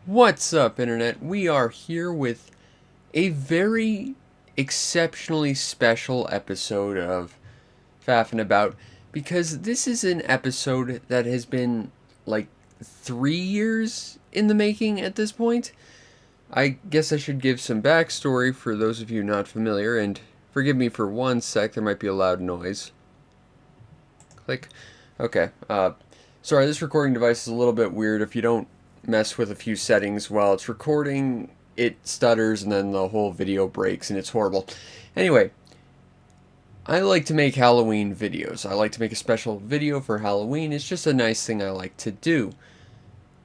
What's up, Internet? We are here with a very exceptionally special episode of Faffin About because this is an episode that has been like 3 years in the making at this point. I guess I should give some backstory for those of you not familiar, and forgive me for 1 sec, there might be a loud noise. Click. Okay, sorry, this recording device is a little bit weird. If you don't mess with a few settings while it's recording, it stutters and then the whole video breaks and it's horrible. Anyway, I like to make Halloween videos. I like to make a special video for Halloween. It's just a nice thing I like to do.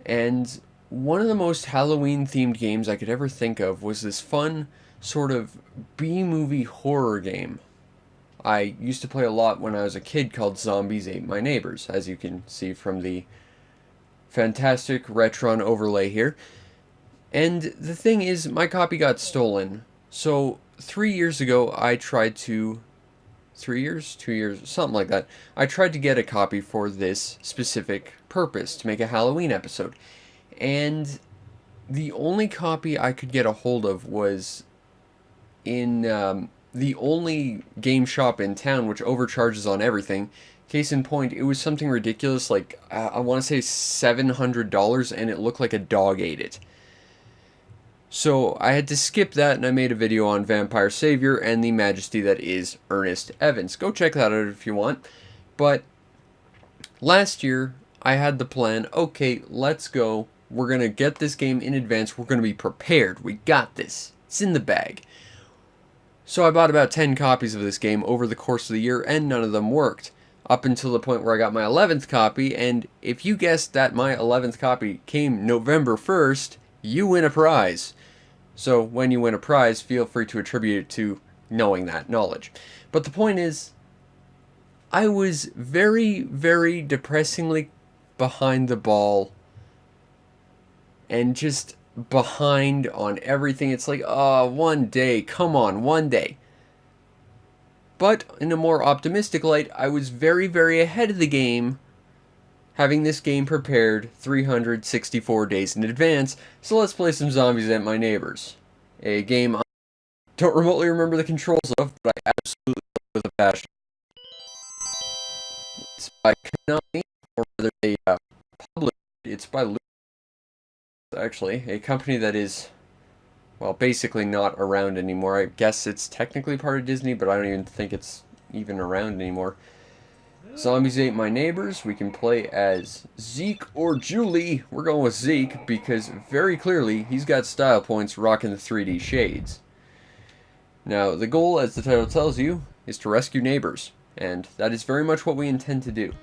And one of the most Halloween themed games I could ever think of was this fun sort of B-movie horror game I used to play a lot when I was a kid called Zombies Ate My Neighbors, as you can see from the fantastic Retron overlay here. And the thing is, my copy got stolen. So 3 years ago, I tried to... 3 years? 2 years? Something like that. I tried to get a copy for this specific purpose, to make a Halloween episode. And the only copy I could get a hold of was in the only game shop in town, which overcharges on everything. Case in point, it was something ridiculous, like, I want to say $700, and it looked like a dog ate it. So I had to skip that, and I made a video on Vampire Savior and the majesty that is Ernest Evans. Go check that out if you want. But last year, I had the plan, okay, let's go. We're going to get this game in advance. We're going to be prepared. We got this. It's in the bag. So I bought about 10 copies of this game over the course of the year, and none of them worked. Up until the point where I got my 11th copy, and if you guessed that my 11th copy came November 1st, you win a prize. So when you win a prize, feel free to attribute it to knowing that knowledge. But the point is, I was very, very depressingly behind the ball, and just behind on everything. It's like, one day, come on, one day. But in a more optimistic light, I was very, very ahead of the game, having this game prepared 364 days in advance. So let's play some Zombies Ate My Neighbors, a game I don't remotely remember the controls of, but I absolutely love with a passion. It's by Konami, or rather they published it. It's by Lucas, actually, a company that is, well, basically not around anymore. I guess it's technically part of Disney, but I don't even think it's even around anymore. Zombies Ate My Neighbors. We can play as Zeke or Julie. We're going with Zeke because very clearly he's got style points rocking the 3D shades. Now, the goal, as the title tells you, is to rescue neighbors, and that is very much what we intend to do.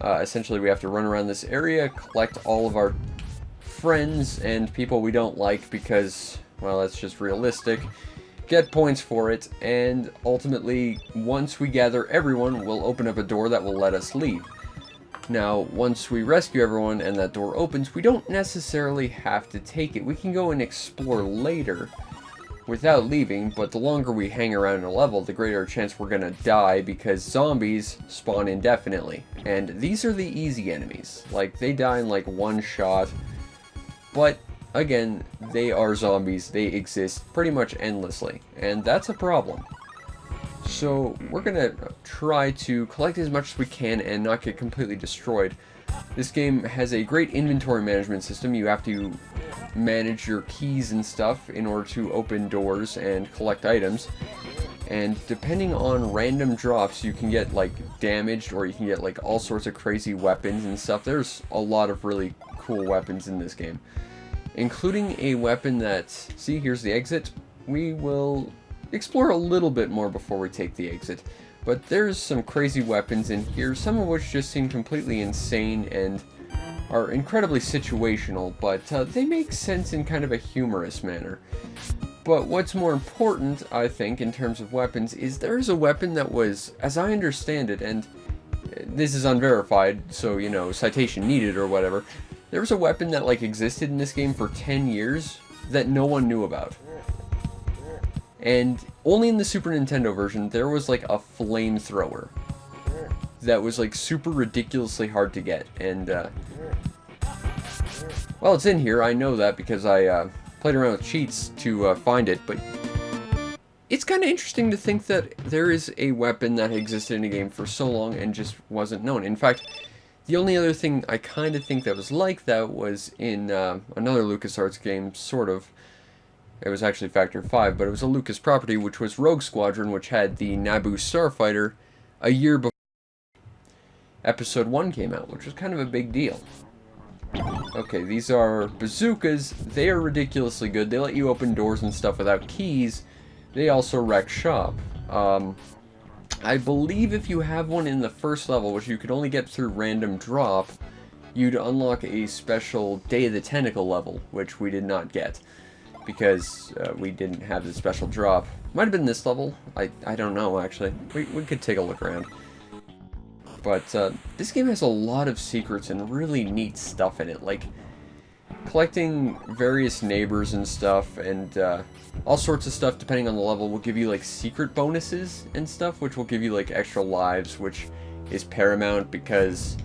Essentially, we have to run around this area, collect all of our friends and people we don't like because, well, that's just realistic, get points for it, and ultimately, once we gather everyone, we'll open up a door that will let us leave. Now, once we rescue everyone and that door opens, we don't necessarily have to take it. We can go and explore later without leaving, but the longer we hang around in a level, the greater chance we're gonna die because zombies spawn indefinitely. And these are the easy enemies. Like, they die in like one shot, but again, they are zombies. They exist pretty much endlessly, and that's a problem. So we're gonna try to collect as much as we can and not get completely destroyed. This game has a great inventory management system. You have to manage your keys and stuff in order to open doors and collect items. And depending on random drops, you can get like damaged, or you can get like all sorts of crazy weapons and stuff. There's a lot of really cool weapons in this game, including a weapon that, see, here's the exit. We will explore a little bit more before we take the exit, but there's some crazy weapons in here, some of which just seem completely insane and are incredibly situational, but they make sense in kind of a humorous manner. But what's more important, I think, in terms of weapons, is there's a weapon that was, as I understand it, and this is unverified, so, you know, citation needed or whatever, there was a weapon that, like, existed in this game for 10 years that no one knew about. And only in the Super Nintendo version, there was, like, a flamethrower that was, like, super ridiculously hard to get. And, Well, it's in here. I know that because I played around with cheats to find it, but it's kind of interesting to think that there is a weapon that existed in a game for so long and just wasn't known. In fact, the only other thing I kind of think that was like that was in another LucasArts game, sort of. It was actually Factor 5, but it was a Lucas property, which was Rogue Squadron, which had the Naboo Starfighter a year before Episode 1 came out, which was kind of a big deal. Okay, these are bazookas. They are ridiculously good. They let you open doors and stuff without keys. They also wreck shop. I believe if you have one in the first level, which you could only get through random drop, you'd unlock a special Day of the Tentacle level, which we did not get, because we didn't have the special drop. Might have been this level. I don't know, actually. We could take a look around. But this game has a lot of secrets and really neat stuff in it, like collecting various neighbors and stuff, and all sorts of stuff depending on the level will give you like secret bonuses and stuff, which will give you like extra lives, which is paramount because,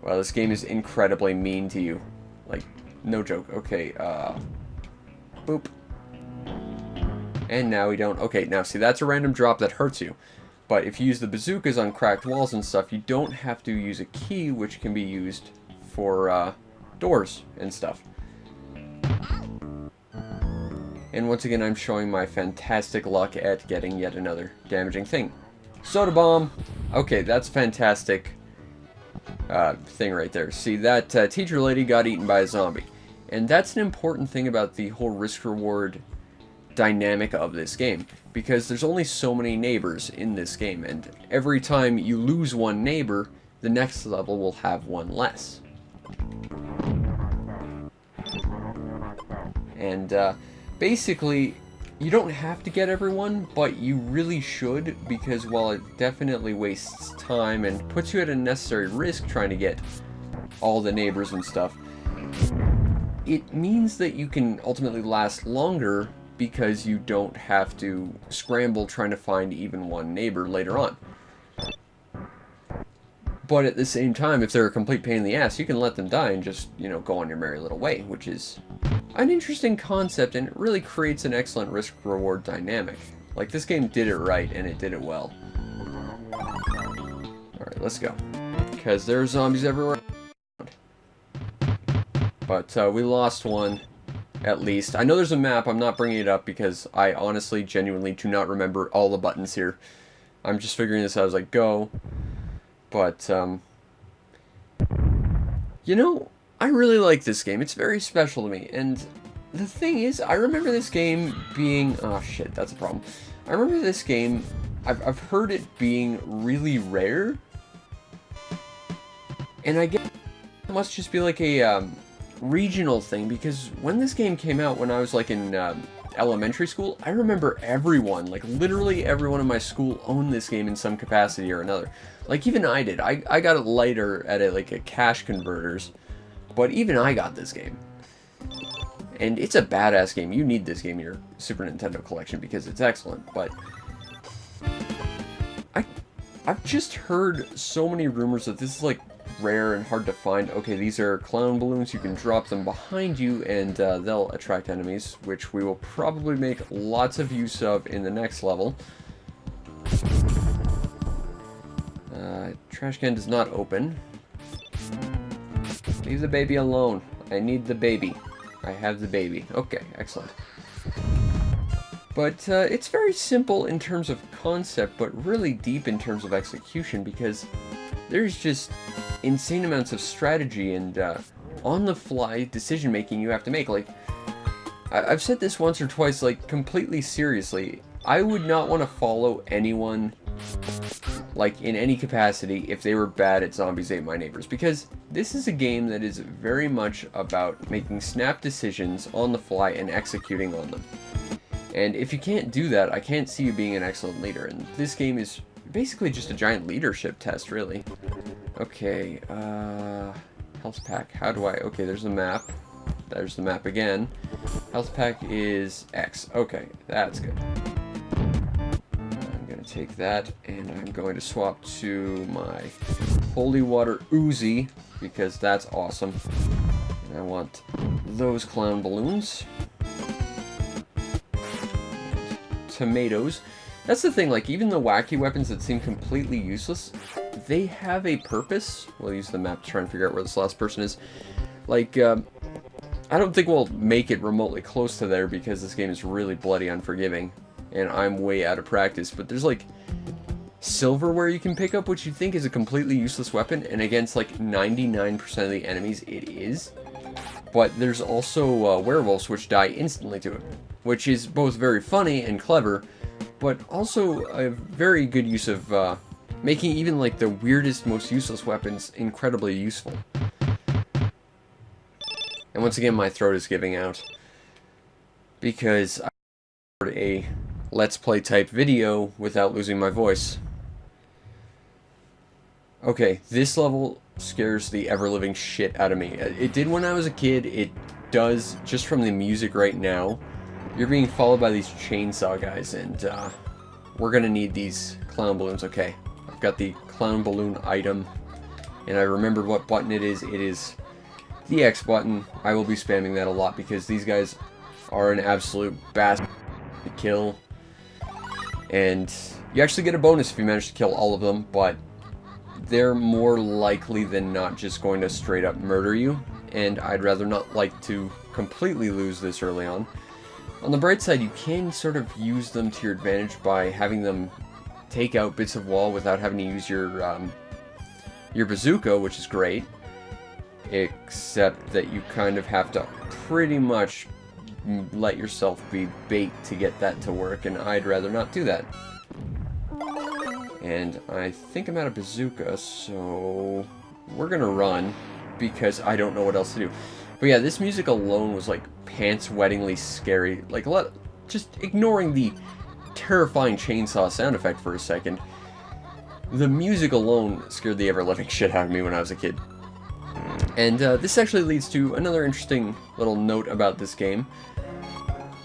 well, this game is incredibly mean to you. Like, no joke. Okay, boop. And now we don't. Okay, now see, that's a random drop that hurts you. But if you use the bazookas on cracked walls and stuff, you don't have to use a key, which can be used for doors and stuff. And once again, I'm showing my fantastic luck at getting yet another damaging thing. Soda bomb! Okay, that's fantastic thing right there. See, that teacher lady got eaten by a zombie. And that's an important thing about the whole risk-reward dynamic of this game, because there's only so many neighbors in this game, and every time you lose one neighbor, the next level will have one less. And basically, you don't have to get everyone, but you really should, because while it definitely wastes time and puts you at unnecessary risk trying to get all the neighbors and stuff, it means that you can ultimately last longer because you don't have to scramble trying to find even one neighbor later on. But at the same time, if they're a complete pain in the ass, you can let them die and just, you know, go on your merry little way, which is an interesting concept, and it really creates an excellent risk-reward dynamic. Like, this game did it right, and it did it well. Alright, let's go. Because there are zombies everywhere. But we lost one. At least. I know there's a map, I'm not bringing it up because I honestly, genuinely do not remember all the buttons here. I'm just figuring this out as I go. But, you know, I really like this game. It's very special to me. And the thing is, I remember this game being... Oh, shit, that's a problem. I remember this game... I've heard it being really rare. And I guess it must just be like a... regional thing, because when this game came out when I was like in elementary school, I remember everyone, like literally everyone in my school owned this game in some capacity or another. Like even I did. I got it later at a cash converters, but even I got this game. And it's a badass game. You need this game in your Super Nintendo collection because it's excellent, but I've just heard so many rumors that this is like rare and hard to find. Okay, these are clown balloons. You can drop them behind you and they'll attract enemies, which we will probably make lots of use of in the next level. Trash can does not open. Leave the baby alone. I need the baby. I have the baby. Okay, excellent. But it's very simple in terms of concept, but really deep in terms of execution, because there's just insane amounts of strategy and on-the-fly decision-making you have to make. Like, I've said this once or twice, like, completely seriously. I would not want to follow anyone, like, in any capacity if they were bad at Zombies Ate My Neighbors, because this is a game that is very much about making snap decisions on the fly and executing on them. And if you can't do that, I can't see you being an excellent leader, and this game is basically just a giant leadership test, really. Okay, health pack, how do I, okay, there's the map. There's the map again. Health pack is X. Okay, that's good. I'm going to take that, and I'm going to swap to my Holy Water Uzi, because that's awesome. And I want those clown balloons. Tomatoes. That's the thing, like, even the wacky weapons that seem completely useless, they have a purpose. We'll use the map to try and figure out where this last person is. Like, I don't think we'll make it remotely close to there because this game is really bloody unforgiving, and I'm way out of practice, but there's, like, silverware you can pick up, which you think is a completely useless weapon, and against, like, 99% of the enemies, it is. But there's also werewolves, which die instantly to it, which is both very funny and clever, but also a very good use of making even, like, the weirdest, most useless weapons incredibly useful. And once again, my throat is giving out, because I recorded a Let's Play type video without losing my voice. Okay, this level scares the ever-living shit out of me. It did when I was a kid, it does just from the music right now. You're being followed by these chainsaw guys, and we're gonna need these clown balloons. Okay, I've got the clown balloon item, and I remembered what button it is. It is the X button. I will be spamming that a lot because these guys are an absolute bastard to kill. And you actually get a bonus if you manage to kill all of them, but they're more likely than not just going to straight up murder you, and I'd rather not like to completely lose this early on. On the bright side, you can sort of use them to your advantage by having them take out bits of wall without having to use your bazooka, which is great. Except that you kind of have to pretty much let yourself be bait to get that to work, and I'd rather not do that. And I think I'm out of bazooka, so we're gonna run, because I don't know what else to do. But yeah, this music alone was like pants-wettingly scary. Like, just ignoring the terrifying chainsaw sound effect for a second, the music alone scared the ever-living shit out of me when I was a kid. And this actually leads to another interesting little note about this game.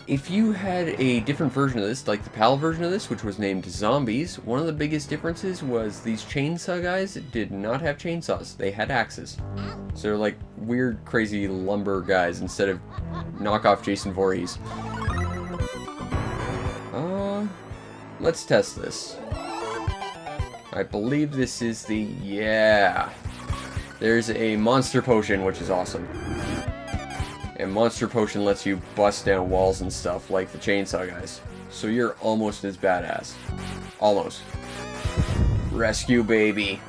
If you had a different version of this, like the PAL version of this, which was named Zombies, one of the biggest differences was these chainsaw guys did not have chainsaws. They had axes. So they're like weird, crazy lumber guys instead of knockoff Jason Voorhees. Let's test this. I believe this is the... yeah. There's a Monster Potion, which is awesome. And Monster Potion lets you bust down walls and stuff like the chainsaw guys. So you're almost as badass. Almost. Rescue baby.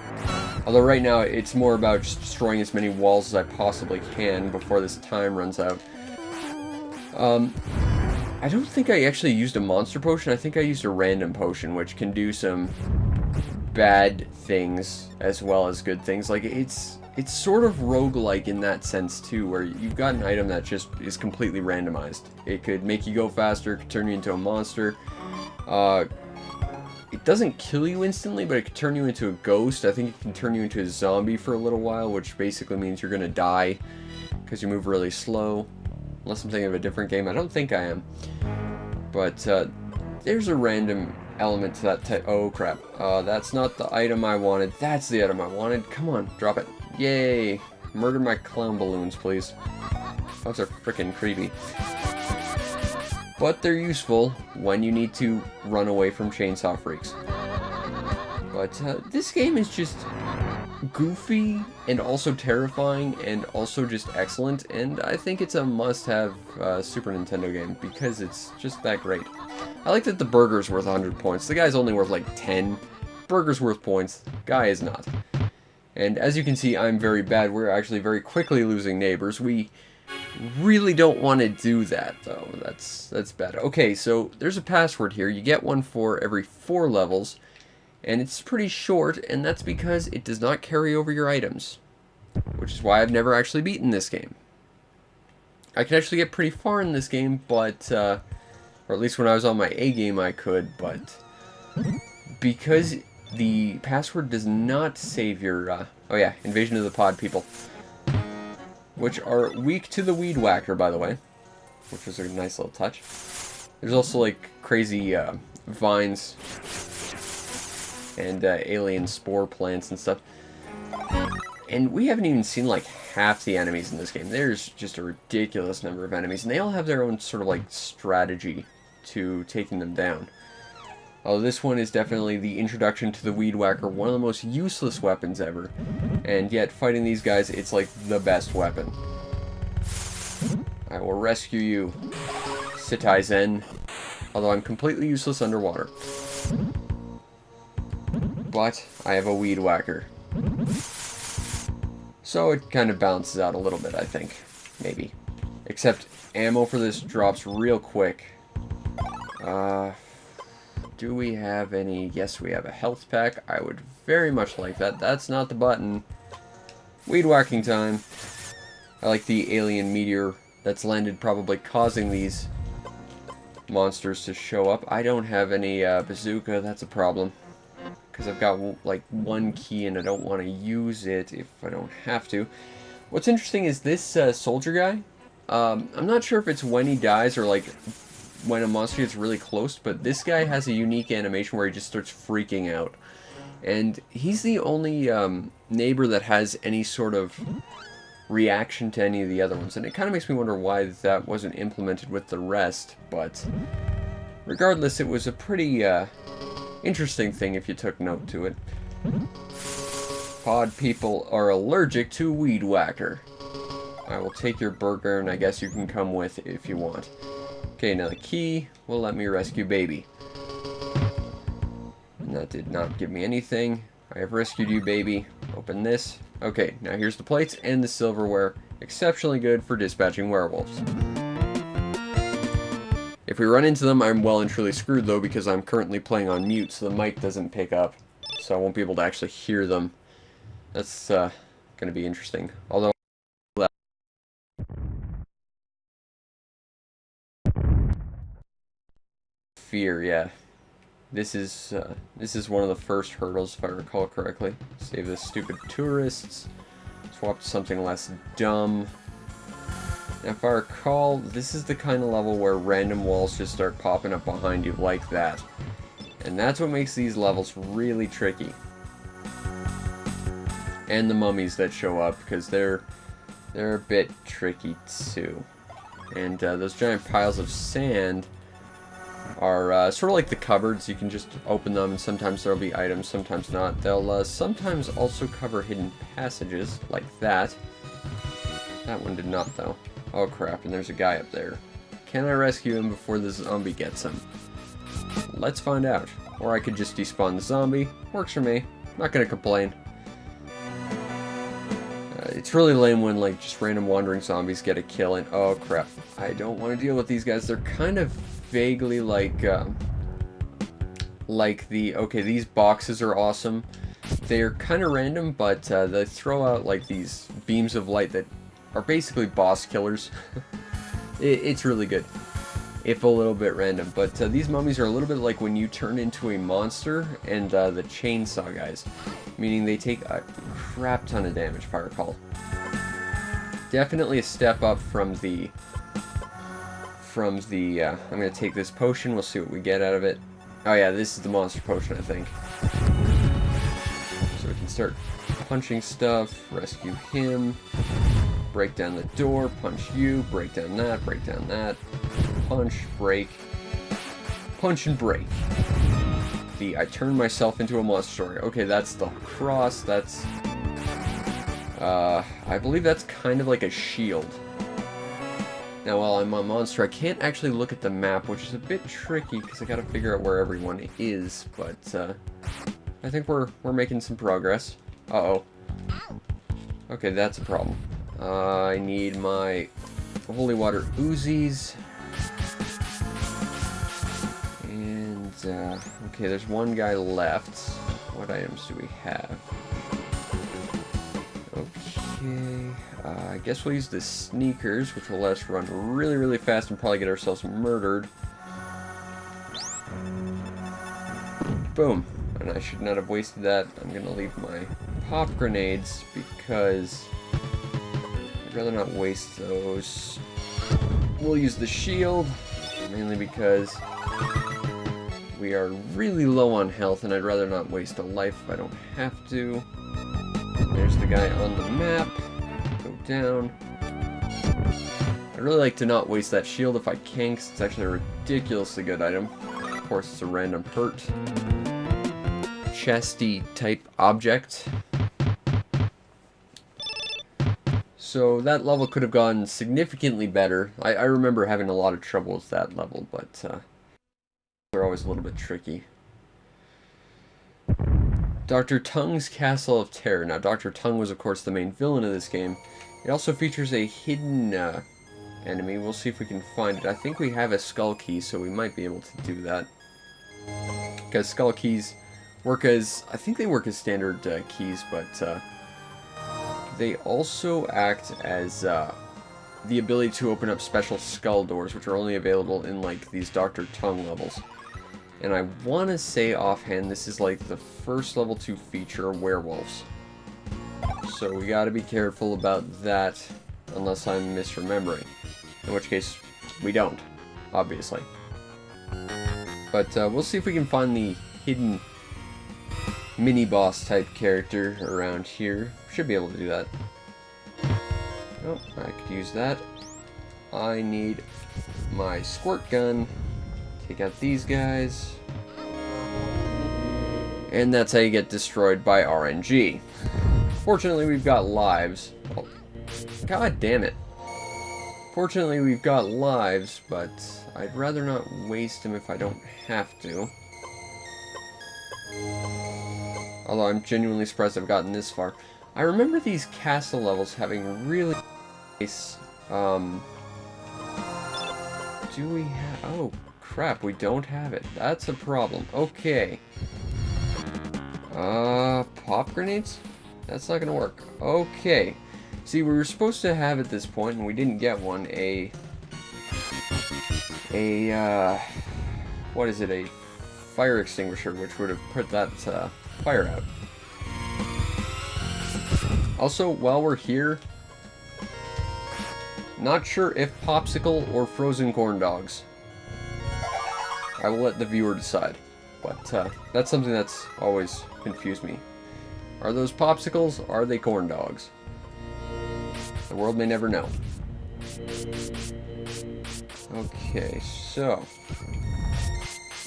Although right now it's more about just destroying as many walls as I possibly can before this time runs out. I don't think I actually used a Monster Potion. I think I used a random potion, which can do some bad things as well as good things. Like, it's sort of roguelike in that sense too, where you've got an item that just is completely randomized. It could make you go faster, it could turn you into a monster. It doesn't kill you instantly, but it could turn you into a ghost. I think it can turn you into a zombie for a little while, which basically means you're gonna die because you move really slow. Unless I'm thinking of a different game. I don't think I am. But there's a random element to that oh crap. That's not the item I wanted. That's the item I wanted. Come on, drop it. Yay. Murder my clown balloons, please. Those are freaking creepy. But they're useful when you need to run away from chainsaw freaks. But this game is just goofy and also terrifying and also just excellent, and I think it's a must-have Super Nintendo game because it's just that great. I like that the burger's worth 100 points. The guy's only worth like 10. Burger's worth points. Guy is not. And as you can see, I'm very bad. We're actually very quickly losing neighbors. We really don't want to do that, though. That's bad. Okay, so there's a password here. You get one for every 4 levels. And it's pretty short, and that's because it does not carry over your items. Which is why I've never actually beaten this game. I can actually get pretty far in this game, but, or at least when I was on my A game I could, but because the password does not save your, oh yeah, Invasion of the Pod people. Which are weak to the Weed Whacker, by the way. Which is a nice little touch. There's also, like, crazy, vines and alien spore plants and stuff. And we haven't even seen like half the enemies in this game. There's just a ridiculous number of enemies, and they all have their own sort of like strategy to taking them down. Oh, this one is definitely the introduction to the Weed Whacker, one of the most useless weapons ever. And yet, fighting these guys, it's like the best weapon. I will rescue you, Citizen. Although I'm completely useless underwater. But I have a Weed Whacker. So it kind of balances out a little bit, I think. Maybe. Except ammo for this drops real quick. Do we have any? Yes, we have a health pack. I would very much like that. That's not the button. Weed whacking time. I like the alien meteor that's landed, probably causing these monsters to show up. I don't have any bazooka. That's a problem. Because I've got like one key and I don't want to use it if I don't have to. What's interesting is this soldier guy. I'm not sure if it's when he dies or like when a monster gets really close, but this guy has a unique animation where he just starts freaking out. And he's the only neighbor that has any sort of reaction to any of the other ones. And it kind of makes me wonder why that wasn't implemented with the rest. But regardless, it was a pretty interesting thing if you took note to it. Pod people are allergic to Weed Whacker. I will take your burger, and I guess you can come with if you want. Okay, now the key will let me rescue baby. And that did not give me anything. I have rescued you, baby. Open this. Okay, now here's the plates and the silverware. Exceptionally good for dispatching werewolves. If we run into them, I'm well and truly screwed, though, because I'm currently playing on mute, so the mic doesn't pick up. So I won't be able to actually hear them. That's going to be interesting. Although... fear, yeah. This is one of the first hurdles, if I recall correctly. Save the stupid tourists. Swap to something less dumb. Now, if I recall, this is the kind of level where random walls just start popping up behind you like that. And that's what makes these levels really tricky. And the mummies that show up, because they're a bit tricky too. And those giant piles of sand are sort of like the cupboards. You can just open them, and sometimes there'll be items, sometimes not. They'll sometimes also cover hidden passages, like that. That one did not, though. Oh crap, and there's a guy up there. Can I rescue him before the zombie gets him? Let's find out. Or I could just despawn the zombie. Works for me. Not gonna complain. It's really lame when like just random wandering zombies get a kill, and oh crap, I don't want to deal with these guys. They're kind of vaguely like the, okay, these boxes are awesome. They're kind of random, but they throw out like these beams of light that are basically boss killers. It's really good, if a little bit random. But these mummies are a little bit like when you turn into a monster and the chainsaw guys, meaning they take a crap ton of damage, if I recall. Definitely a step up from the I'm going to take this potion, we'll see what we get out of it. Oh yeah, this is the monster potion, I think. So we can start punching stuff, rescue him, break down the door, punch you, break down that, punch, break, punch and break. The I turned myself into a monster story. Okay, that's the cross, that's... I believe that's kind of like a shield. Now, while I'm a monster, I can't actually look at the map, which is a bit tricky because I gotta figure out where everyone is, but I think we're making some progress. Uh-oh. Okay, that's a problem. I need my holy water Uzis. And, okay, there's one guy left. What items do we have? Okay, I guess we'll use the sneakers, which will let us run really, really fast and probably get ourselves murdered. Boom. And I should not have wasted that. I'm going to leave my pop grenades because I'd rather not waste those. We'll use the shield, mainly because we are really low on health and I'd rather not waste a life if I don't have to. There's There's the guy on the map. Go down. I'd really like to not waste that shield if I can, because it's actually a ridiculously good item. Of course, it's a random hurt. Chesty type object. So that level could have gone significantly better. I remember having a lot of trouble with that level, but they're always a little bit tricky. Dr. Tongue's Castle of Terror. Now, Dr. Tongue was, of course, the main villain of this game. It also features a hidden enemy. We'll see if we can find it. I think we have a skull key, so we might be able to do that. Because skull keys work as... I think they work as standard keys, but they also act as the ability to open up special skull doors, which are only available in, like, these Dr. Tongue levels. And I want to say offhand, this is like the first level to feature werewolves. So we got to be careful about that, unless I'm misremembering. In which case, we don't, obviously. But we'll see if we can find the hidden mini-boss type character around here. Should be able to do that. Oh, I could use that. I need my squirt gun. Take out these guys. And that's how you get destroyed by RNG. Fortunately, we've got lives. Oh, God damn it. Fortunately, we've got lives, but I'd rather not waste them if I don't have to. Although I'm genuinely surprised I've gotten this far. I remember these castle levels having really nice, do we have... Oh, crap, we don't have it. That's a problem. Okay. Pop grenades? That's not gonna work. Okay. See, we were supposed to have at this point, and we didn't get one, what is it, a fire extinguisher, which would have put that, fire out. Also, while we're here, not sure if popsicle or frozen corn dogs. I will let the viewer decide. But that's something that's always confused me. Are those popsicles? Are they corn dogs? The world may never know. Okay, so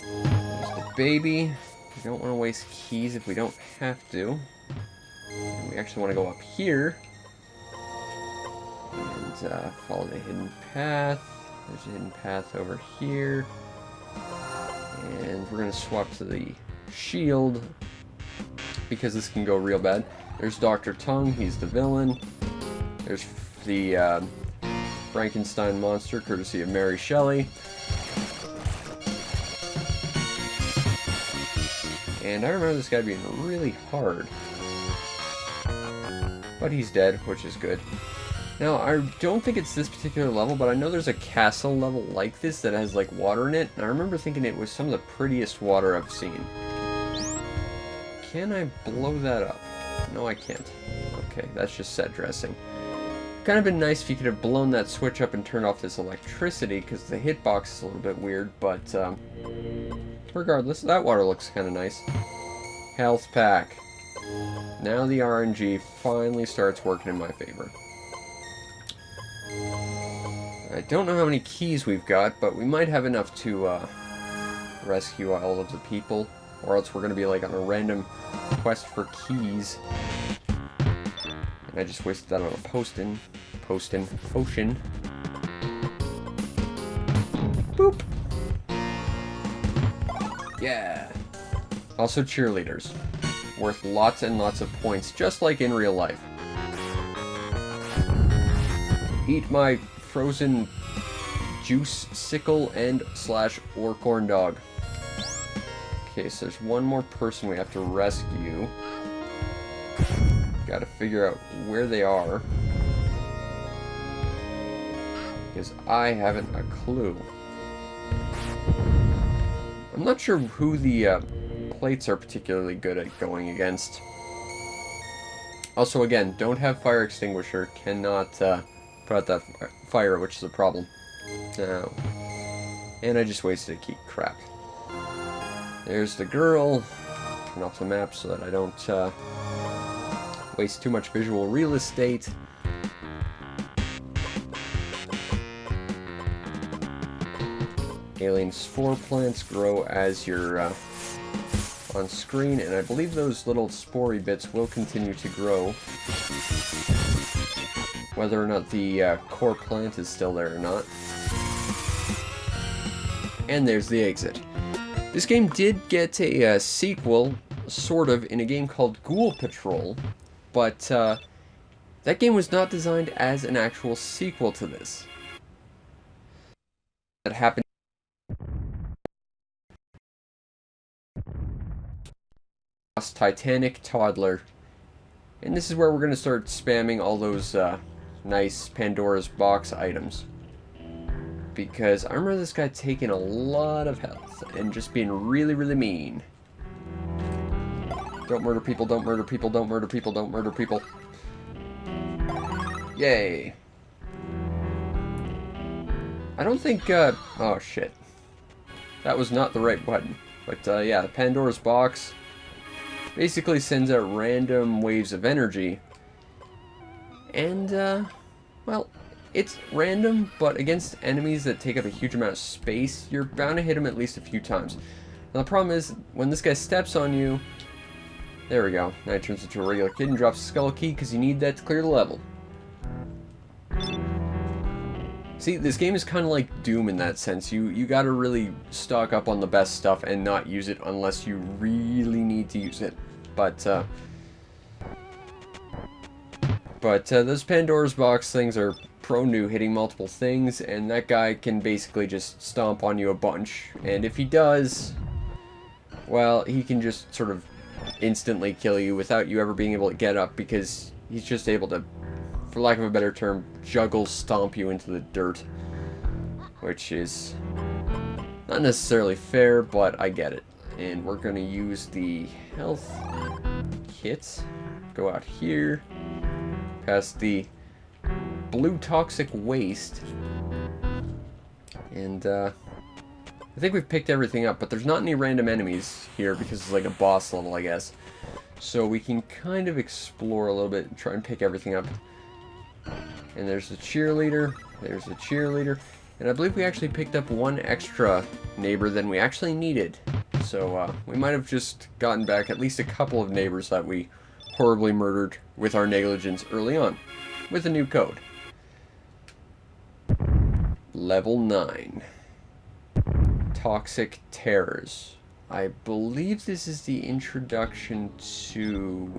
there's the baby. We don't want to waste keys if we don't have to. And we actually want to go up here and follow the hidden path. There's a hidden path over here. And we're going to swap to the shield because this can go real bad. There's Dr. Tongue, he's the villain. There's the Frankenstein monster, courtesy of Mary Shelley. And I remember this guy being really hard. But he's dead, which is good. Now, I don't think it's this particular level, but I know there's a castle level like this that has, like, water in it, and I remember thinking it was some of the prettiest water I've seen. Can I blow that up? No, I can't. Okay, that's just set dressing. Kind of been nice if you could have blown that switch up and turned off this electricity, because the hitbox is a little bit weird, but, regardless, that water looks kind of nice. Health pack. Now the RNG finally starts working in my favor. I don't know how many keys we've got, but we might have enough to rescue all of the people, or else we're going to be like on a random quest for keys. And I just wasted that on a potion. Boop! Yeah! Also cheerleaders. Worth lots and lots of points, just like in real life. Eat my frozen juice sickle and / or corn dog. Okay, so there's one more person we have to rescue. Gotta figure out where they are. Because I haven't a clue. I'm not sure who the plates are particularly good at going against. Also, again, don't have fire extinguisher. Cannot put out that fire, which is a problem. Now, and I just wasted a key. Crap. There's the girl. Turn off the map so that I don't waste too much visual real estate. Alien spore plants grow as you're on screen, and I believe those little spory bits will continue to grow. Whether or not the core plant is still there or not. And there's the exit. This game did get a sequel, sort of, in a game called Ghoul Patrol, but that game was not designed as an actual sequel to this. That happened. Titanic Toddler. And this is where we're going to start spamming all those nice Pandora's box items. Because I remember this guy taking a lot of health and just being really, really mean. Don't murder people, don't murder people, don't murder people, don't murder people. Yay. I don't think, oh shit. That was not the right button. But, yeah, Pandora's box basically sends out random waves of energy. And, well, it's random, but against enemies that take up a huge amount of space, you're bound to hit them at least a few times. Now, the problem is, when this guy steps on you, there we go. Now he turns into a regular kid and drops a skull key, because you need that to clear the level. See, this game is kind of like Doom in that sense. You gotta really stock up on the best stuff and not use it unless you really need to use it. But those Pandora's box things are prone to hitting multiple things, and that guy can basically just stomp on you a bunch. And if he does, well, he can just sort of instantly kill you without you ever being able to get up, because he's just able to, for lack of a better term, juggle stomp you into the dirt. Which is not necessarily fair, but I get it. And we're going to use the health kits. Go out here, past the blue toxic waste, and I think we've picked everything up, but there's not any random enemies here because it's like a boss level, I guess. So we can kind of explore a little bit and try and pick everything up. And there's the cheerleader, there's the cheerleader, and I believe we actually picked up one extra neighbor than we actually needed. So we might have just gotten back at least a couple of neighbors that we horribly murdered with our negligence early on, with a new code. Level 9. Toxic Terrors. I believe this is the introduction to...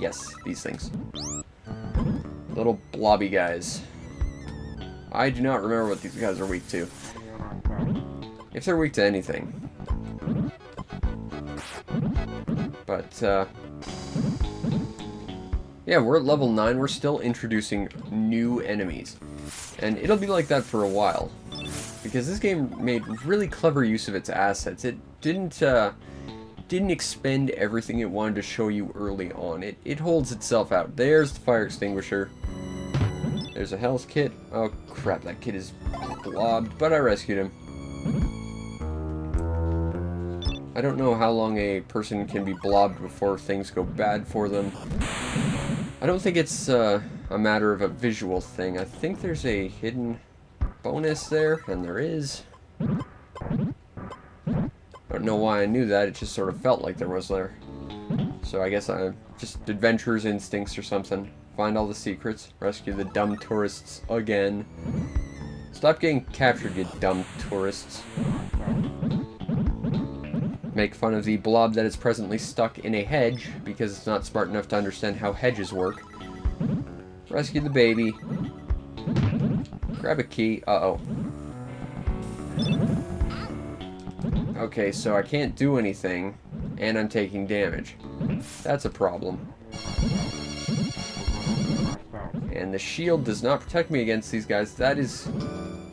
Yes, these things. Little blobby guys. I do not remember what these guys are weak to. If they're weak to anything. But, yeah, we're at level 9. We're still introducing new enemies. And it'll be like that for a while. Because this game made really clever use of its assets. It didn't expend everything it wanted to show you early on. It holds itself out. There's the fire extinguisher. There's a health kit. Oh crap, that kid is blobbed, but I rescued him. I don't know how long a person can be blobbed before things go bad for them. I don't think it's a matter of a visual thing. I think there's a hidden bonus there, and there is. I don't know why I knew that, it just sort of felt like there was there. So I guess I just adventurer's instincts or something. Find all the secrets, rescue the dumb tourists again. Stop getting captured, you dumb tourists. Make fun of the blob that is presently stuck in a hedge because it's not smart enough to understand how hedges work. Rescue the baby. Grab a key. Uh-oh. Okay, so I can't do anything, and I'm taking damage. That's a problem. And the shield does not protect me against these guys. That is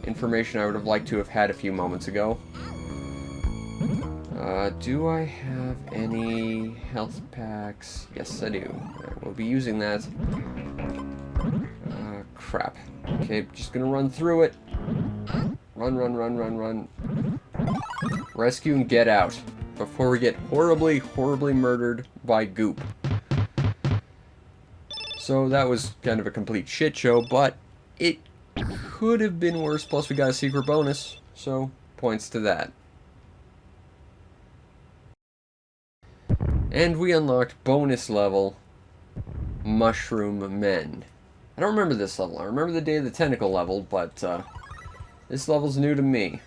information I would have liked to have had a few moments ago. Do I have any health packs? Yes, I do. We'll be using that. Crap. Okay, just gonna run through it. Run, run, run, run, run. Rescue and get out before we get horribly, horribly murdered by goop. So that was kind of a complete shit show, but it could have been worse, plus we got a secret bonus, so points to that. And we unlocked bonus level Mushroom Men. I don't remember this level. I remember the Day of the Tentacle level, but this level's new to me.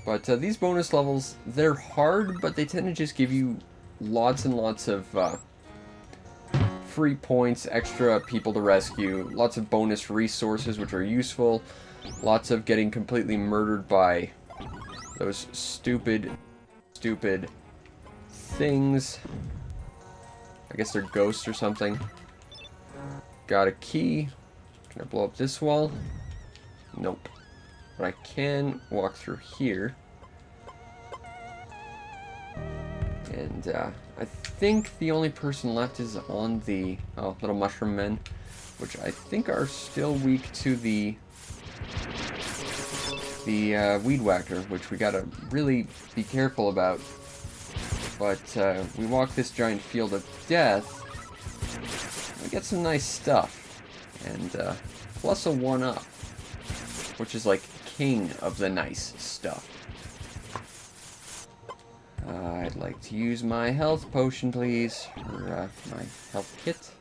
But these bonus levels, they're hard, but they tend to just give you lots and lots of free points, extra people to rescue, lots of bonus resources which are useful, lots of getting completely murdered by those stupid things. I guess they're ghosts or something. Got a key. Can I blow up this wall? Nope. But I can walk through here. And I think the only person left is on the little mushroom men, which I think are still weak to the weed whacker, which we gotta really be careful about. But we walk this giant field of death. We get some nice stuff, and plus a 1-up, which is like king of the nice stuff. I'd like to use my health potion, please, or my health kit,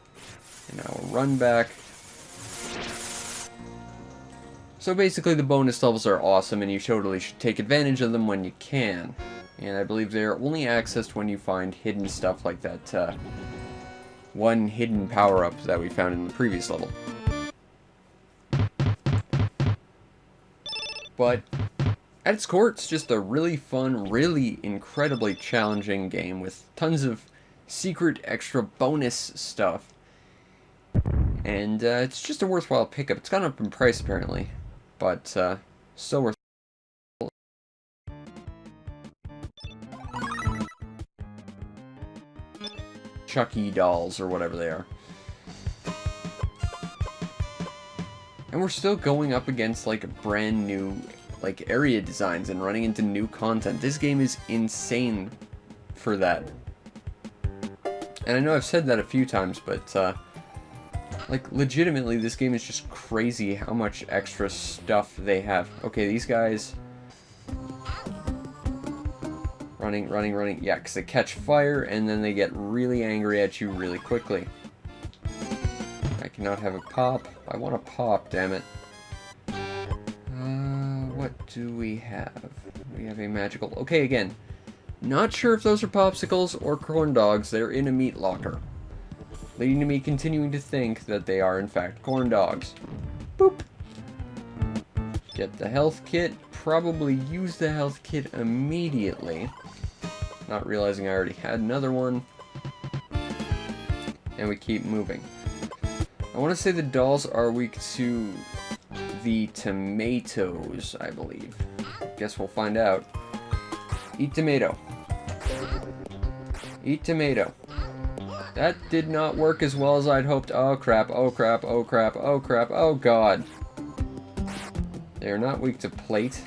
and I will run back. So basically the bonus levels are awesome, and you totally should take advantage of them when you can. And I believe they're only accessed when you find hidden stuff like that one hidden power-up that we found in the previous level. But at its core, it's just a really fun, really incredibly challenging game with tons of secret extra bonus stuff. And it's just a worthwhile pickup. It's gone up in price apparently, but still worth. Chucky Dolls or whatever they are. And we're still going up against like brand new like area designs and running into new content. This game is insane for that. And I know I've said that a few times, but like legitimately this game is just crazy how much extra stuff they have. Okay, these guys running. Yeah, because they catch fire and then they get really angry at you really quickly. I cannot have a pop. I want a pop, damn it. What do we have? We have a magical... Okay, again. Not sure if those are popsicles or corn dogs. They're in a meat locker. Leading to me continuing to think that they are in fact corn dogs. Boop! Get the health kit. Probably use the health kit immediately. Not realizing I already had another one. And we keep moving. I want to say the dolls are weak to the tomatoes, I believe. Guess we'll find out. Eat tomato. Eat tomato. That did not work as well as I'd hoped. Oh crap, oh crap, oh crap, oh crap, oh god. They're not weak to plate.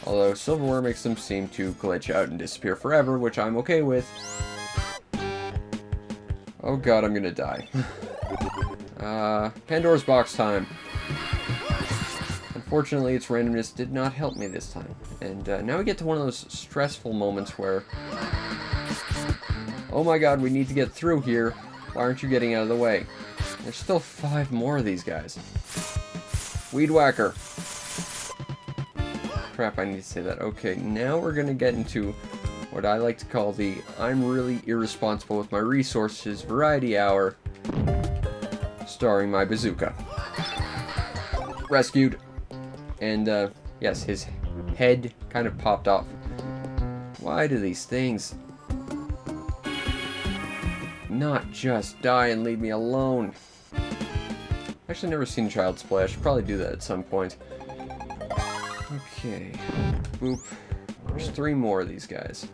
Although silverware makes them seem to glitch out and disappear forever, which I'm okay with. Oh god, I'm gonna die. Pandora's box time. Unfortunately, its randomness did not help me this time. And now we get to one of those stressful moments where... Oh my god, we need to get through here. Why aren't you getting out of the way? There's still 5 more of these guys. Weed whacker. Crap, I need to say that. Okay, now we're gonna get into what I like to call the I'm really irresponsible with my resources variety hour, starring my bazooka. Rescued. And, yes, his head kind of popped off. Why do these things not just die and leave me alone? Actually, never seen Child's Play. I should probably do that at some point. Okay. Boop. There's 3 more of these guys.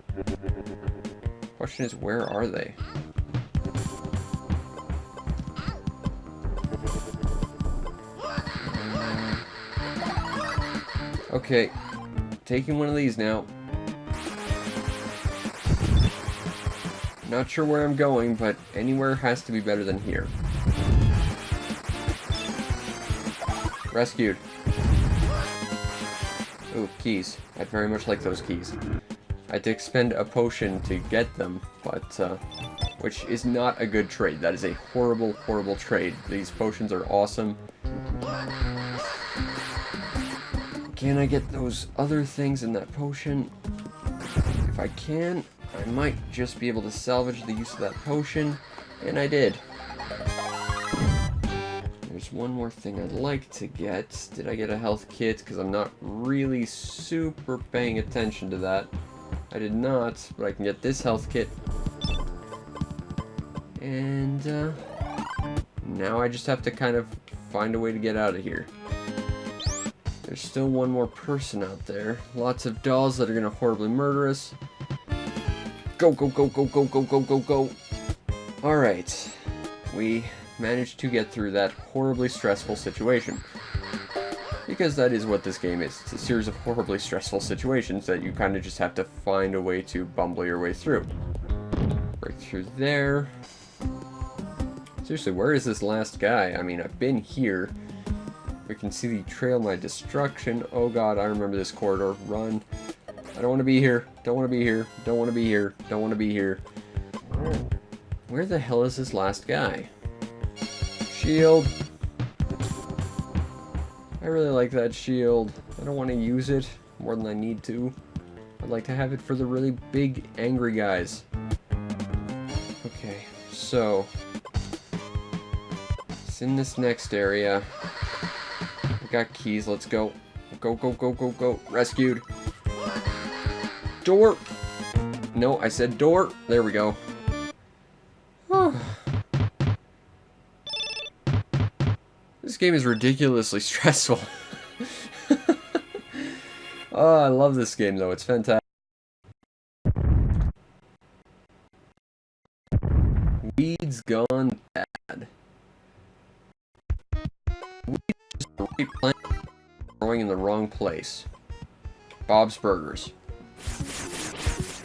Question is, where are they? Okay. Taking one of these now. Not sure where I'm going, but anywhere has to be better than here. Rescued. Ooh, keys. I'd very much like those keys. I had to expend a potion to get them, but, which is not a good trade. That is a horrible, horrible trade. These potions are awesome. Can I get those other things in that potion? If I can, I might just be able to salvage the use of that potion, and I did. There's one more thing I'd like to get. Did I get a health kit? Because I'm not really super paying attention to that. I did not, but I can get this health kit. And now I just have to kind of find a way to get out of here. There's still one more person out there. Lots of dolls that are going to horribly murder us. Go, go, go, go, go, go, go, go, go. Alright. We managed to get through that horribly stressful situation. Because that is what this game is. It's a series of horribly stressful situations that you kind of just have to find a way to bumble your way through. Break through there. Seriously, where is this last guy? I mean, I've been here. We can see the trail of my destruction. Oh god, I remember this corridor. Run. I don't want to be here. Don't want to be here. Don't want to be here. Don't want to be here. Where the hell is this last guy? Shield. I really like that shield. I don't want to use it more than I need to. I'd like to have it for the really big, angry guys. Okay, so it's in this next area. We got keys, let's go. Go, go, go, go, go. Rescued. Door! No, I said door. There we go. This game is ridiculously stressful. Oh, I love this game though, it's fantastic. Weeds gone bad. Weeds just the right plant growing in the wrong place. Bob's Burgers.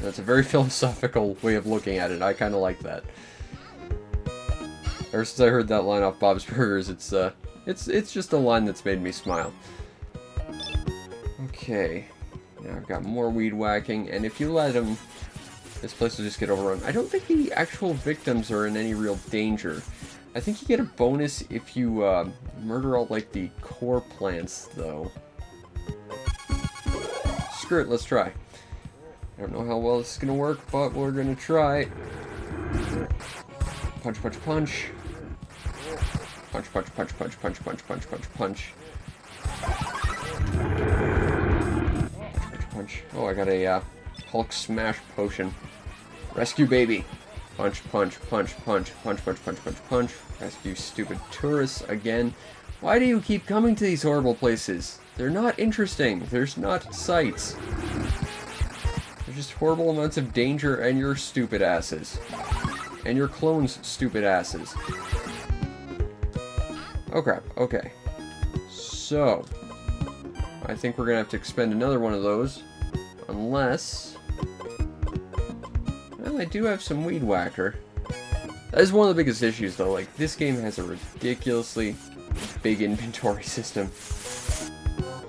That's a very philosophical way of looking at it. I kind of like that. Ever since I heard that line off Bob's Burgers, it's just a line that's made me smile. Okay, now I've got more weed whacking, and if you let them, this place will just get overrun. I don't think the actual victims are in any real danger. I think you get a bonus if you murder all like the core plants, though. Screw it, let's try. I don't know how well this is gonna work, but we're gonna try. Punch, punch, punch. Punch, punch, punch, punch, punch, punch, punch, punch, punch. Punch, punch. Oh, I got a Hulk smash potion. Rescue baby. Punch, punch, punch, punch, punch, punch, punch, punch, punch. Rescue stupid tourists again. Why do you keep coming to these horrible places? They're not interesting. There's not sights. There's just horrible amounts of danger and your stupid asses. And your clones' stupid asses. Oh crap, okay. So, I think we're gonna have to expend another one of those. Unless... well, I do have some weed whacker. That is one of the biggest issues though, like, this game has a ridiculously big inventory system.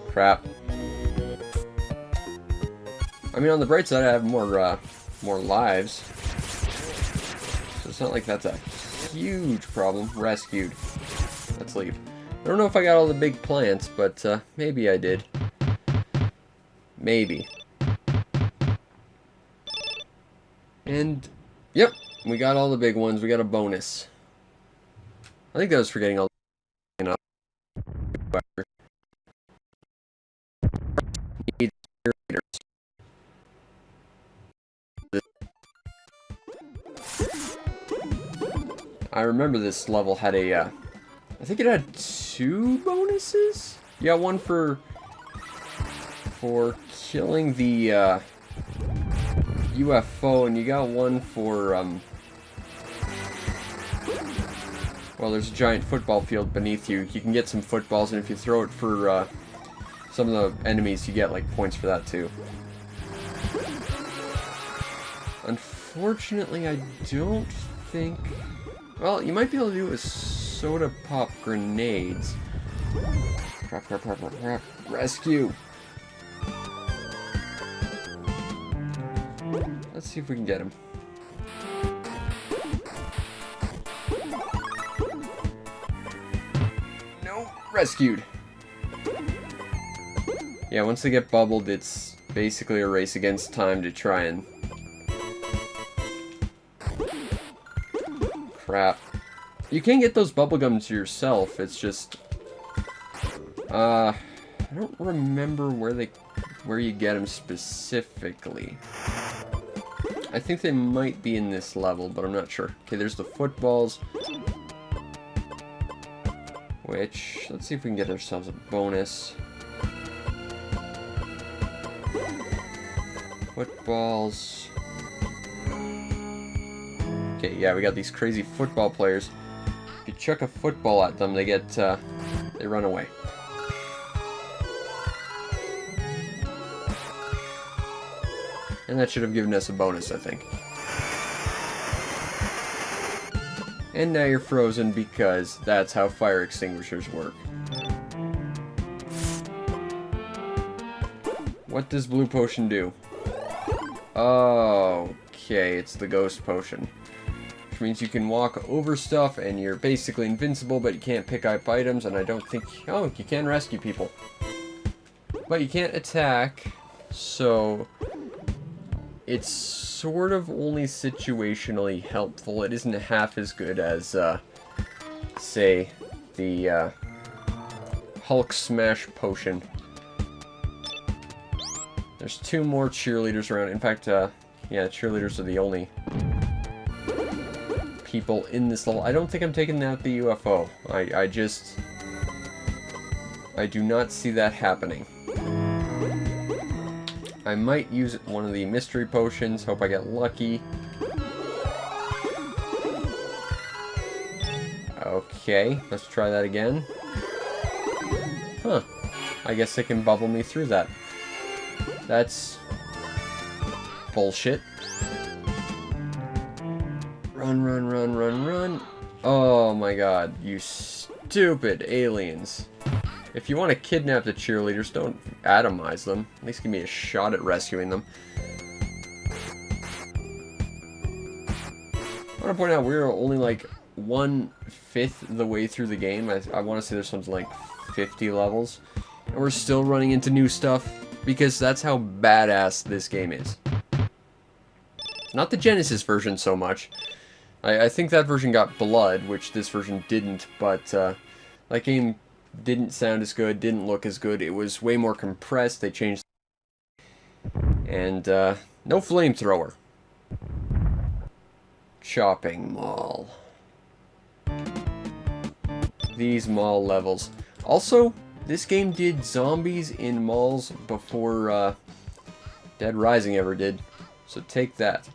Crap. I mean, on the bright side, I have more lives. So it's not like that's a huge problem. Rescued. Let's leave. I don't know if I got all the big plants, but maybe I did. Maybe. And, yep, we got all the big ones. We got a bonus. I think that was for getting all the enough. Need cheerleaders. I remember this level had a, I think it had 2 bonuses? Yeah, one for killing the, UFO, and you got one for, well, there's a giant football field beneath you. You can get some footballs, and if you throw it for, some of the enemies, you get, like, points for that, too. Unfortunately, Unfortunately, I don't think... Well, you might be able to do a soda pop grenades. Crap, crap, crap, crap, crap. Rescue! Let's see if we can get him. No, rescued. Yeah, once they get bubbled, it's basically a race against time to try and... Crap. You can get those bubblegums yourself, it's just... I don't remember where you get them specifically. I think they might be in this level, but I'm not sure. Okay, there's the footballs. Which, let's see if we can get ourselves a bonus. Footballs. Okay, yeah, we got these crazy football players. If you chuck a football at them, they get, they run away. And that should have given us a bonus, I think. And now you're frozen because that's how fire extinguishers work. What does blue potion do? Oh, okay, it's the ghost potion. Which means you can walk over stuff and you're basically invincible, but you can't pick up items, and I don't think... Oh, you can rescue people. But you can't attack, so... It's sort of only situationally helpful. It isn't half as good as, say, the, Hulk Smash Potion. There's 2 more cheerleaders around. In fact, yeah, cheerleaders are the only people in this level. I don't think I'm taking out the UFO. I do not see that happening. I might use one of the mystery potions. Hope I get lucky. Okay, let's try that again. Huh. I guess they can bubble me through that. That's... bullshit. Run, run, run, run, run. Oh my god, you stupid aliens. If you want to kidnap the cheerleaders, don't atomize them. At least give me a shot at rescuing them. I want to point out we're only like 1/5 the way through the game. I want to say there's something like 50 levels. And we're still running into new stuff because that's how badass this game is. Not the Genesis version so much. I think that version got blood, which this version didn't, but that game didn't sound as good, didn't look as good. It was way more compressed. They changed. And, no flamethrower. Shopping mall. These mall levels. Also, this game did zombies in malls before, Dead Rising ever did. So take that.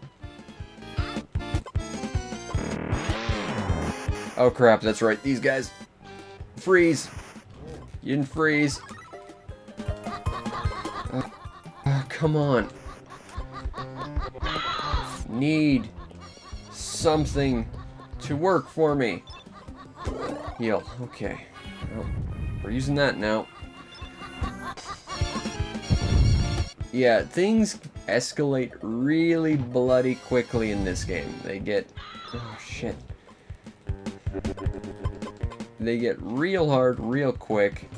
Oh crap, that's right. These guys. Freeze. You didn't freeze. Oh, come on. Need something to work for me. Heal. Okay. Well, we're using that now. Yeah, things escalate really bloody quickly in this game. They get... Oh, shit. They get real hard, real quick.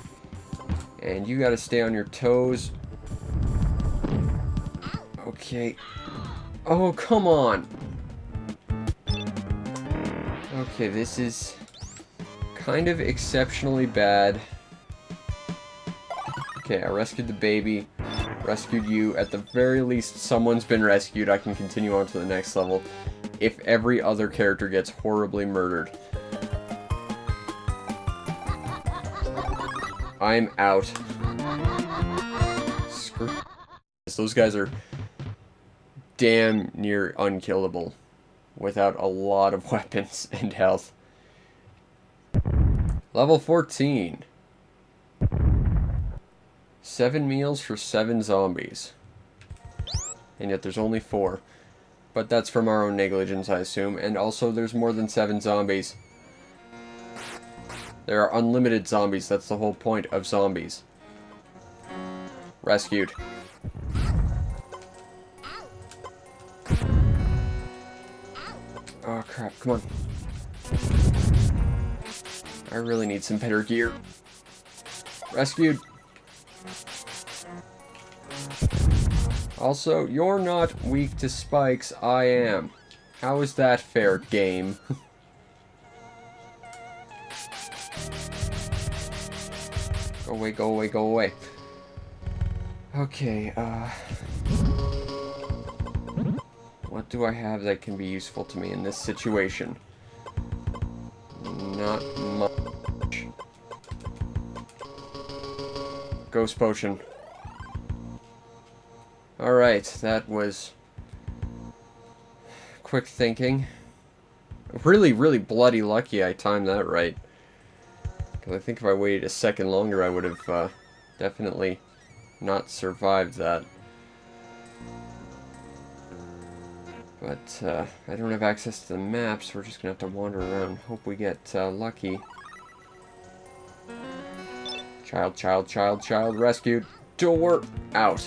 And you gotta stay on your toes. Okay. Oh, come on! Okay, this is kind of exceptionally bad. Okay, I rescued the baby. Rescued you. At the very least, someone's been rescued. I can continue on to the next level. If every other character gets horribly murdered. I'm out. Screw. Those guys are damn near unkillable without a lot of weapons and health. Level 14. 7 meals for 7 zombies. And yet there's only 4. But that's from our own negligence, I assume. And also, there's more than 7 zombies. There are unlimited zombies. That's the whole point of zombies. Rescued. Oh, crap. Come on. I really need some better gear. Rescued. Also, you're not weak to spikes. I am. How is that fair, game? Go away, go away, go away. Okay, what do I have that can be useful to me in this situation? Not much. Ghost potion. Alright, that was quick thinking. Really, really bloody lucky I timed that right. Because I think if I waited a second longer, I would have definitely not survived that. But I don't have access to the map, so we're just going to have to wander around. Hope we get lucky. Child, child, child, child, rescued. Door out.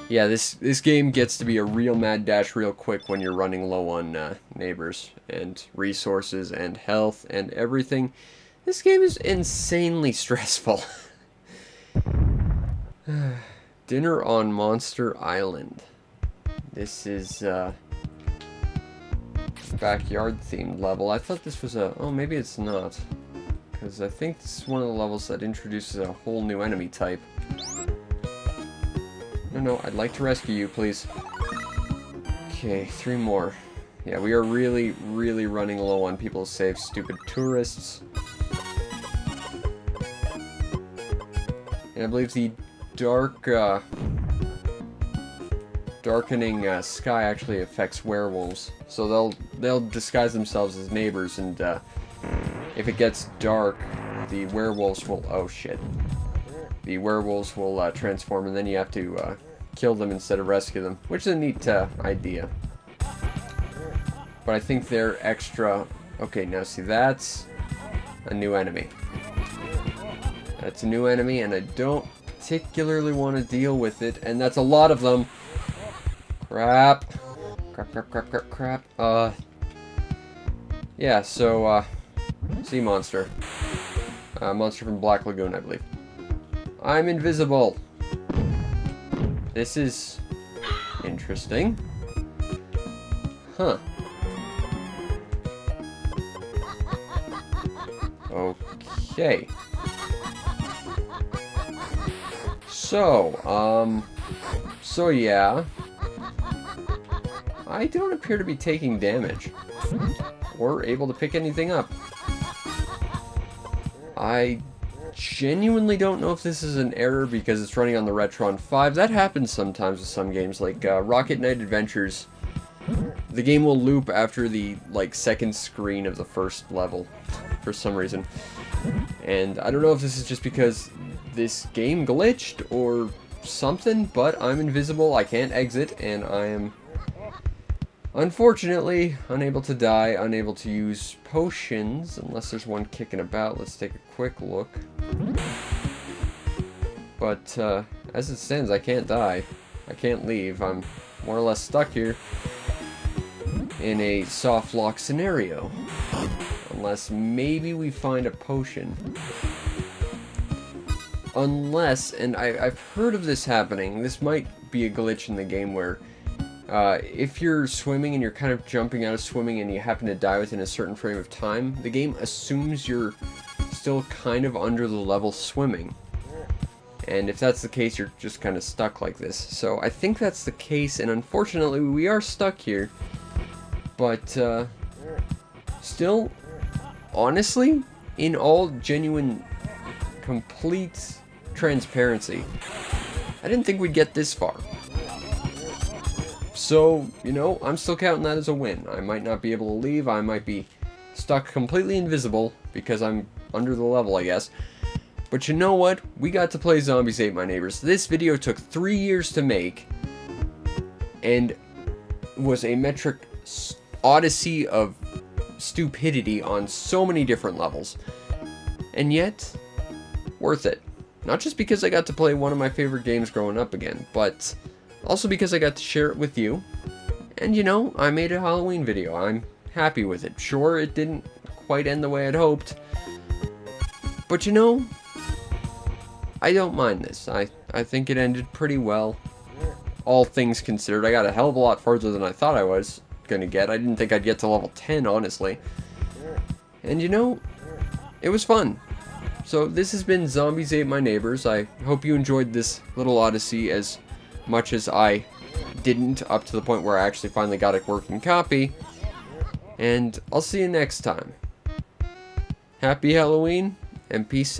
Yeah, this game gets to be a real mad dash real quick when you're running low on neighbors and resources and health and everything. This game is insanely stressful. Dinner on Monster Island. This is backyard themed level. I thought this was a... Oh, maybe it's not. Because I think this is one of the levels that introduces a whole new enemy type. No, I'd like to rescue you, please. Okay, 3 more. Yeah, we are really, really running low on people to save stupid tourists. And I believe the darkening sky actually affects werewolves. So they'll disguise themselves as neighbors, and if it gets dark, the werewolves will... Oh, shit. The werewolves will transform, and then you have to kill them instead of rescue them, which is a neat idea. But I think they're extra... Okay, now see, that's a new enemy. That's a new enemy, and I don't particularly want to deal with it, and that's a lot of them. Crap. Crap, crap, crap, crap, crap. Yeah, so, sea monster. Monster from Black Lagoon, I believe. I'm invisible. This is interesting. Huh. Okay. So yeah. I don't appear to be taking damage. Or able to pick anything up. I genuinely don't know if this is an error because it's running on the Retron 5. That happens sometimes with some games, like Rocket Knight Adventures. The game will loop after the, second screen of the first level, for some reason. And I don't know if this is just because this game glitched or something, but I'm invisible, I can't exit, and I am, unfortunately, unable to die, unable to use potions, unless there's one kicking about. Let's take a quick look. But, as it stands, I can't die. I can't leave. I'm more or less stuck here in a soft lock scenario. Unless maybe we find a potion. Unless, and I've heard of this happening, this might be a glitch in the game where if you're swimming and you're kind of jumping out of swimming and you happen to die within a certain frame of time, the game assumes you're still kind of under the level swimming. And if that's the case, you're just kind of stuck like this. So I think that's the case, and unfortunately we are stuck here. But still, honestly, in all genuine, complete transparency, I didn't think we'd get this far. So, you know, I'm still counting that as a win. I might not be able to leave, I might be stuck completely invisible because I'm under the level, I guess. But you know what? We got to play Zombies Ate My Neighbors. This video took 3 years to make, and was a metric odyssey of stupidity on so many different levels. And yet, worth it. Not just because I got to play one of my favorite games growing up again, but also because I got to share it with you. And you know, I made a Halloween video. I'm happy with it. Sure, it didn't quite end the way I'd hoped. But you know, I don't mind this. I think it ended pretty well. All things considered, I got a hell of a lot farther than I thought I was gonna get. I didn't think I'd get to level 10, honestly. And you know, it was fun. So this has been Zombies Ate My Neighbors. I hope you enjoyed this little odyssey as much as I didn't, up to the point where I actually finally got a working copy. And I'll see you next time. Happy Halloween, and peace out.